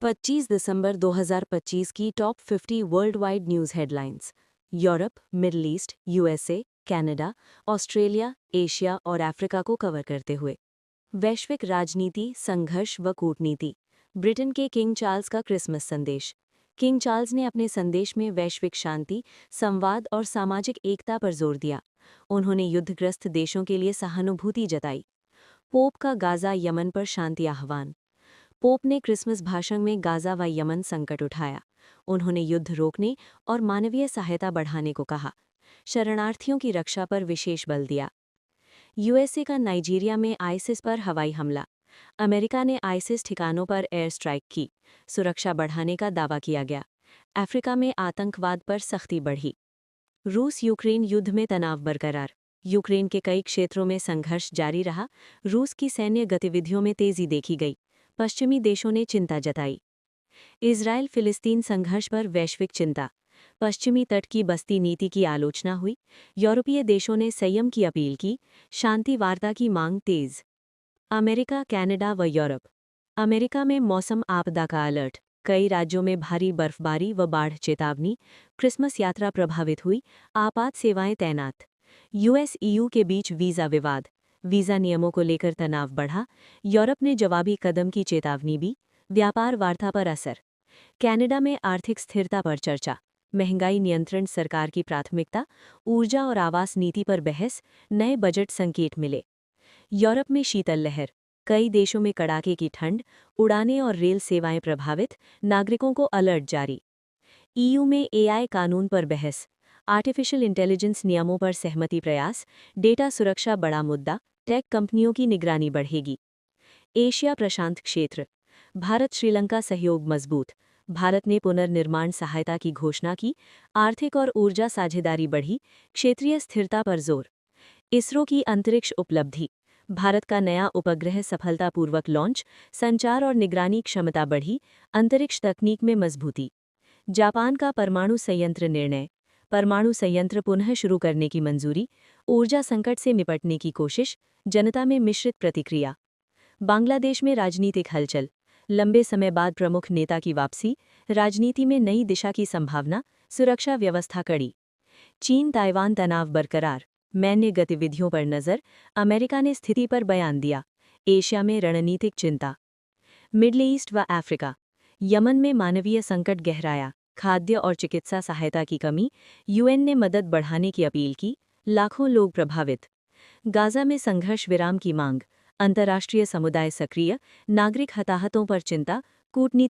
25 दिसंबर 2025 की top 50 world wide news headlines. Europe, middle east, USA, Canada, Australia, Asia और Africa को cover करते हुए वैश्विक राजनीति, संघर्ष व कूटनीति। ब्रिटेन के किंग चार्ल्स का क्रिसमस संदेश। किंग चार्ल्स ने अपने संदेश में वैश्विक शांति, संवाद और सामाजिक एकता पर जोर दिया। उन्होंने युद्धग्रस्त देशों के लिए सहानुभूति जताई। पोप का गाजा यमन पर शांति आह्वान। पोप ने क्रिसमस भाषण में गाजा व यमन संकट उठाया। उन्होंने युद्ध रोकने और मानवीय सहायता बढ़ाने को कहा। शरणार्थियों की रक्षा पर विशेष बल दिया। यूएसए का नाइजीरिया में आईसिस पर हवाई हमला। अमेरिका ने आईसिस ठिकानों पर एयर स्ट्राइक की। सुरक्षा बढ़ाने का दावा किया गया। अफ्रीका में आतंकवाद पर सख्ती बढ़ी। रूस यूक्रेन युद्ध में तनाव बरकरार। यूक्रेन के कई क्षेत्रों में संघर्ष जारी रहा। रूस की सैन्य गतिविधियों में तेजी देखी गई। पश्चिमी देशों ने चिंता जताई। इजरायल फिलिस्तीन संघर्ष पर वैश्विक चिंता। पश्चिमी तट की बस्ती नीति की आलोचना हुई। यूरोपीय देशों ने संयम की अपील की। शांति वार्ता की मांग तेज। अमेरिका, कनाडा व यूरोप। अमेरिका में मौसम आपदा का अलर्ट। कई राज्यों में भारी बर्फबारी व बाढ़ चेतावनी। क्रिसमस यात्रा प्रभावित हुई। आपात सेवाएं तैनात। यूएस ईयू के बीच वीज़ा विवाद। वीज़ा नियमों को लेकर तनाव बढ़ा। यूरोप ने जवाबी कदम की चेतावनी दी। व्यापार वार्ता पर असर। कनाडा में आर्थिक स्थिरता पर चर्चा। महंगाई नियंत्रण सरकार की प्राथमिकता। ऊर्जा और आवास नीति पर बहस। नए बजट संकेत मिले। यूरोप में शीतल लहर। कई देशों में कड़ाके की ठंड। उड़ानें और रेल सेवाएं प्रभावित। नागरिकों को अलर्ट जारी। ईयू में एआई कानून पर बहस। आर्टिफिशियल इंटेलिजेंस नियमों पर सहमति प्रयास। डेटा सुरक्षा बड़ा मुद्दा। टेक कंपनियों की निगरानी बढ़ेगी। एशिया प्रशांत क्षेत्र। भारत श्रीलंका सहयोग मजबूत। भारत ने पुनर्निर्माण सहायता की घोषणा की। आर्थिक और ऊर्जा साझेदारी बढ़ी। क्षेत्रीय स्थिरता पर जोर। इसरो की अंतरिक्ष उपलब्धि। भारत का नया उपग्रह सफलतापूर्वक लॉन्च। संचार और निगरानी क्षमता बढ़ी। अंतरिक्ष तकनीक में मजबूती। जापान का परमाणु संयंत्र निर्णय। परमाणु संयंत्र पुनः शुरू करने की मंजूरी। ऊर्जा संकट से निपटने की कोशिश। जनता में मिश्रित प्रतिक्रिया। बांग्लादेश में राजनीतिक हलचल। लंबे समय बाद प्रमुख नेता की वापसी। राजनीति में नई दिशा की संभावना। सुरक्षा व्यवस्था कड़ी। चीन ताइवान तनाव बरकरार। सैन्य गतिविधियों पर नजर। अमेरिका ने स्थिति पर बयान दिया। एशिया में रणनीतिक चिंता। मिडल ईस्ट व अफ्रीका। यमन में मानवीय संकट गहराया। खाद्य और चिकित्सा सहायता की कमी। यूएन ने मदद बढ़ाने की अपील की। लाखों लोग प्रभावित। गाजा में संघर्ष विराम की मांग। अंतर्राष्ट्रीय समुदाय सक्रिय। नागरिक हताहतों पर चिंता। कूटनीति